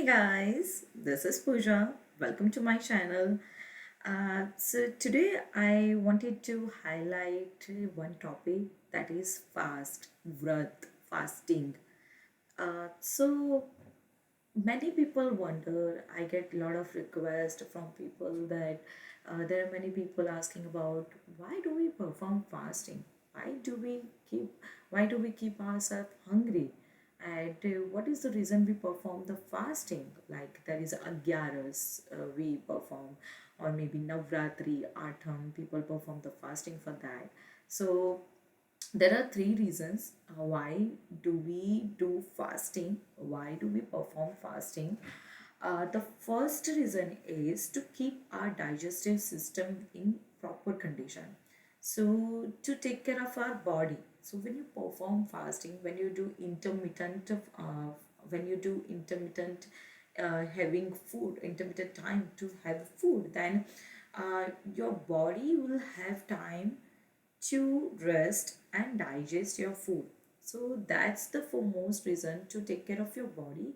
Hey guys, this is Pooja. Welcome to my channel. So today I wanted to highlight one topic, that is vrat, fasting. So many people wonder. I get a lot of requests from people that there are many people asking about why do we perform fasting? Why do we keep why do we keep ourselves hungry? And what is the reason we perform the fasting? Like there is Agyaras we perform, or maybe Navratri, Atham, people perform the fasting for that. So there are three reasons why do we do fasting, why do we perform fasting. The first reason is to keep our digestive system in proper condition, so to take care of our body. So when you perform fasting, when you do intermittent having food, intermittent time to have food, then your body will have time to rest and digest your food. So that's the foremost reason to take care of your body.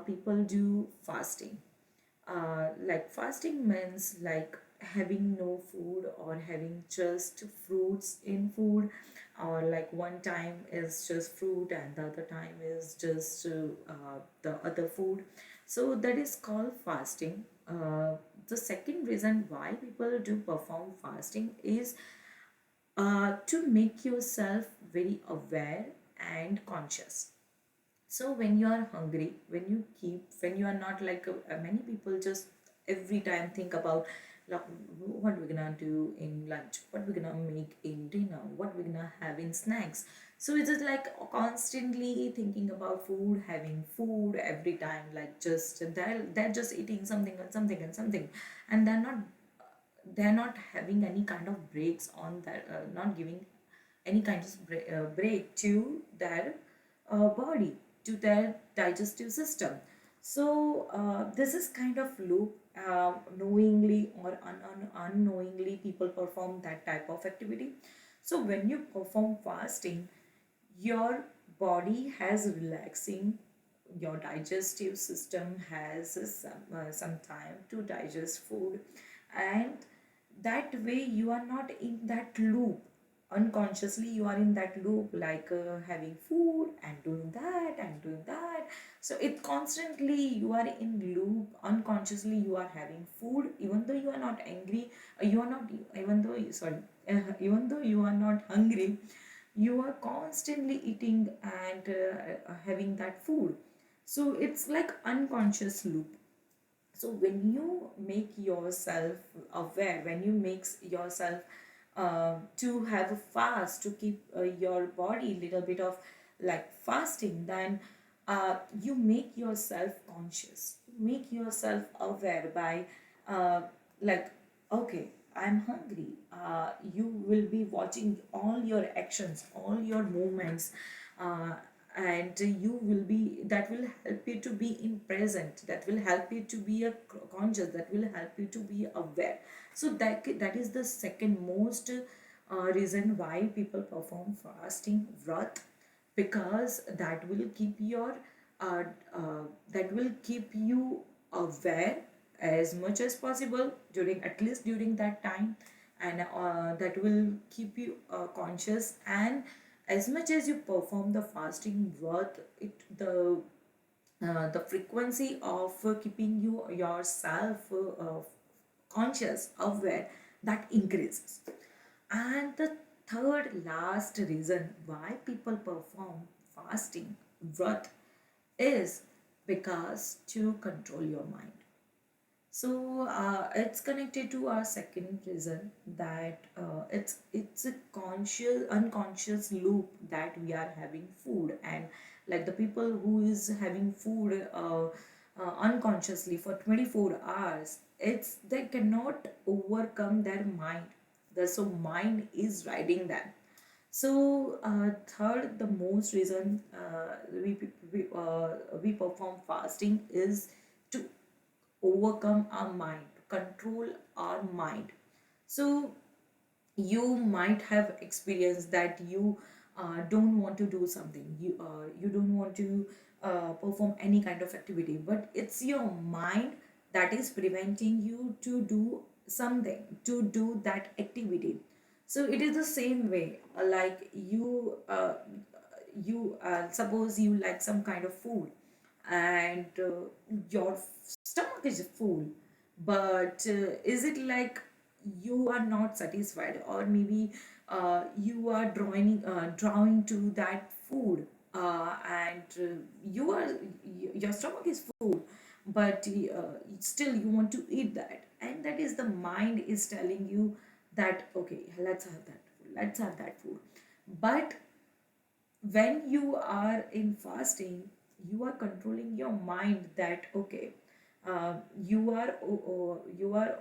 People do fasting. Like fasting means like having no food or having just fruits in food, or like one time is just fruit and the other time is just the other food. So that is called fasting. The second reason why people do perform fasting is to make yourself very aware and conscious. So when you are hungry, when you are not like many people just every time think about like, what we're gonna do in lunch, what we're gonna make in dinner, what we're gonna have in snacks. So it's just like constantly thinking about food, having food every time, like just they're just eating something and something and something, and they're not having any kind of breaks on that, not giving any kind of break to their body, to their digestive system. So this is kind of loop. Knowingly or unknowingly people perform that type of activity. So when you perform fasting, your body has relaxing, your digestive system has some time to digest food, and that way you are not in that loop. Unconsciously you are in that loop, like having food and doing that and doing that. So it constantly you are in loop. Unconsciously you are having food even though you are not angry, you are not, even though sorry, even though you are not hungry, you are constantly eating and having that food. So it's like unconscious loop. So when you make yourself aware, when you make yourself to have a fast, to keep your body little bit of like fasting, then you make yourself conscious, you make yourself aware by uh, like, okay, I'm hungry. You will be watching all your actions, all your movements, uh, and you will be, that will help you to be in present, that will help you to be a conscious, that will help you to be aware. So that is the second most reason why people perform fasting vrat, because that will keep your uh, uh, that will keep you aware as much as possible during, at least during that time, and that will keep you conscious. And as much as you perform the fasting worth it, the frequency of keeping you yourself conscious, aware, that increases. And the third last reason why people perform fasting vrat is because to control your mind. So it's connected to our second reason, that it's a conscious unconscious loop that we are having food, and like the people who is having food unconsciously for 24 hours, it's they cannot overcome their mind. So mind is riding them. So third, the most reason we perform fasting is to overcome our mind, to control our mind. So you might have experienced that you don't want to do something, you don't want to perform any kind of activity, but it's your mind that is preventing you to do something, to do that activity. So it is the same way, like you suppose you like some kind of food, and your stomach is full, but is it like you are not satisfied, or maybe you are drawing to that food, and your stomach is full, but still you want to eat that, and that is the mind is telling you that okay, let's have that food. But when you are in fasting, you are controlling your mind that okay, you are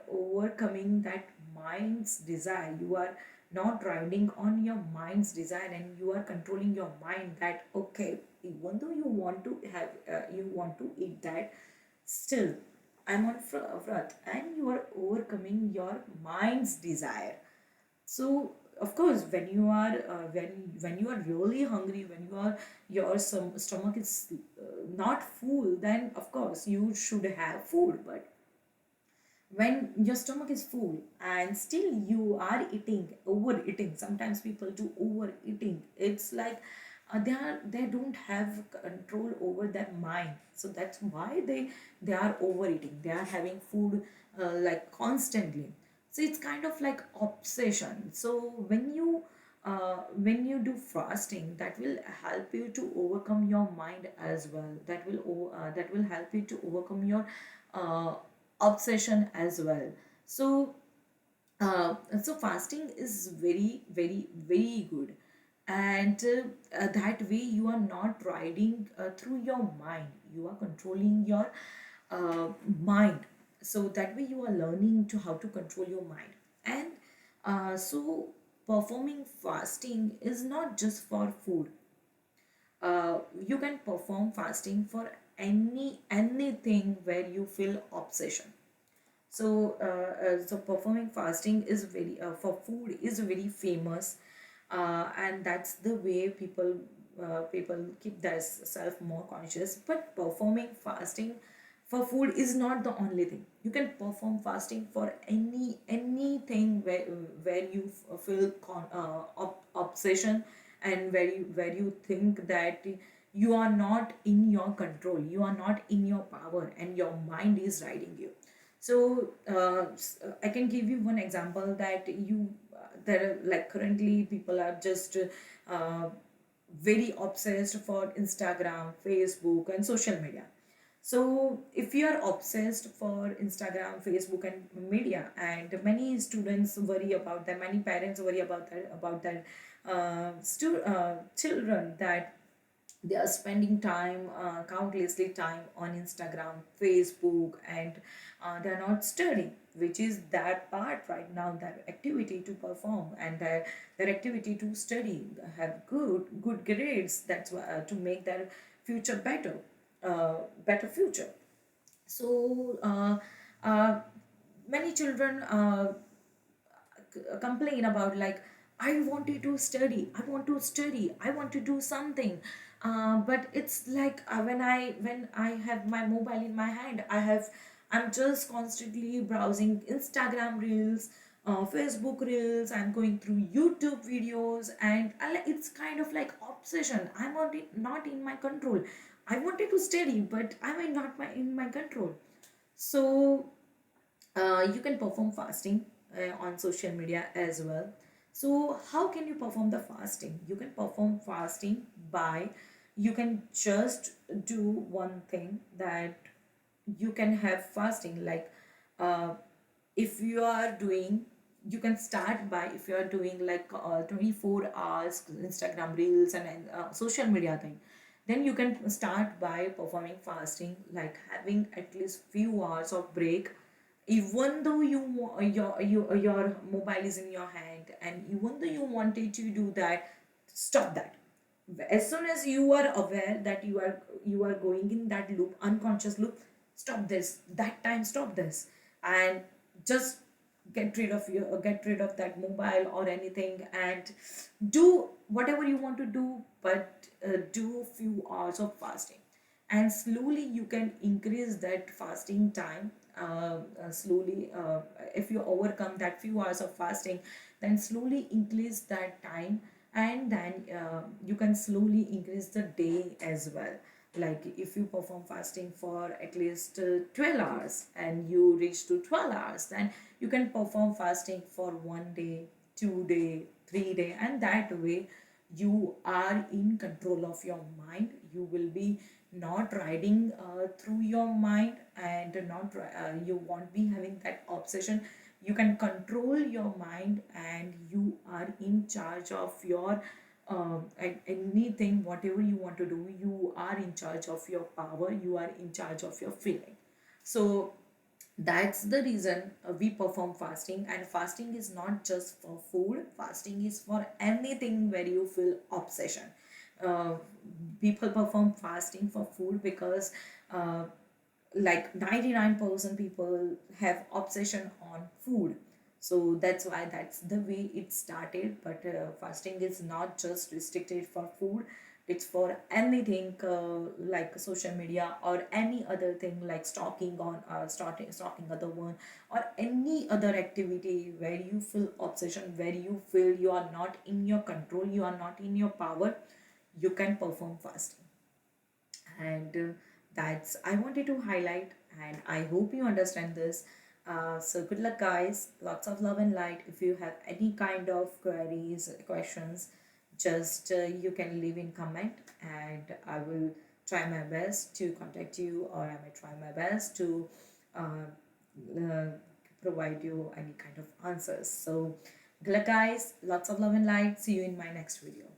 overcoming that mind's desire. You are not riding on your mind's desire, and you are controlling your mind that okay, even though you want to eat that, still I'm on vrat, and you are overcoming your mind's desire. So of course, when you are when you are really hungry, when your stomach is not full, then of course you should have food. But when your stomach is full and still you are eating, overeating, sometimes people do overeating, it's like they don't have control over their mind, so that's why they are overeating, they are having food like constantly. So it's kind of like obsession. So when you do fasting, that will help you to overcome your mind as well, that will help you to overcome your uh, obsession as well. So so fasting is very very very good, and that way you are not riding through your mind, you are controlling your mind. So that way you are learning to how to control your mind. And so performing fasting is not just for food. You can perform fasting for anything where you feel obsession. So so performing fasting is very for food is very famous, and that's the way people keep their self more conscious. But performing fasting for food is not the only thing. You can perform fasting for anything where you feel obsession, and where you think that you are not in your control, you are not in your power, and your mind is riding you. So I can give you one example that there are like currently people are just uh, very obsessed for Instagram, Facebook, and social media. So if you are obsessed for Instagram, Facebook, and media, and many students worry about that, many parents worry about that children, that they are spending time countlessly time on Instagram, Facebook, and they are not studying, which is that part right now, their activity to perform, and their activity to study, have good grades, that's to make their future better, better future. So many children complain about like, I wanted to study, I want to study, I want to do something, but it's like when I have my mobile in my hand, I'm just constantly browsing Instagram reels, Facebook reels, I'm going through YouTube videos, and it's kind of like obsession. I'm not in my control. I wanted to study, but I'm not in my control. So you can perform fasting on social media as well. So how can you perform the fasting? You can perform fasting by, you can just do one thing, that you can have fasting like, uh, if you are doing, you can start by, if you are doing like 24 hours Instagram reels and social media thing, then you can start by performing fasting, like having at least few hours of break. Even though your mobile is in your hand, and even though you wanted to do that, stop that. As soon as you are aware that you are going in that loop, unconscious loop, stop this, that time stop this, and just get rid of that mobile or anything, and do whatever you want to do, but do few hours of fasting. and slowly you can increase that fasting time. Slowly, if you overcome that few hours of fasting, then slowly increase that time, and then you can slowly increase the day as well. Like if you perform fasting for at least 12 hours and you reach to 12 hours, then you can perform fasting for 1 day, 2 day, 3 day, and that way you are in control of your mind. You will be not riding through your mind, and not you won't be having that obsession. You can control your mind, and you are in charge of your anything, whatever you want to do. You are in charge of your power, you are in charge of your feeling. So that's the reason we perform fasting. And fasting is not just for food, fasting is for anything where you feel obsession. uh, People perform fasting for food because uh, like 99% people have obsession on food. So that's why that's the way it started. But fasting is not just restricted for food, it's for anything, like social media or any other thing, like stalking on stalking other one, or any other activity where you feel obsession, where you feel you are not in your control, you are not in your power. You can perform fasting. And that's I wanted to highlight, and I hope you understand this. So good luck, guys. Lots of love and light. If you have any kind of queries, questions, just you can leave in comment, and I will try my best to contact you, or I may try my best to uh, uh, provide you any kind of answers. So good luck, guys. Lots of love and light. See you in my next video.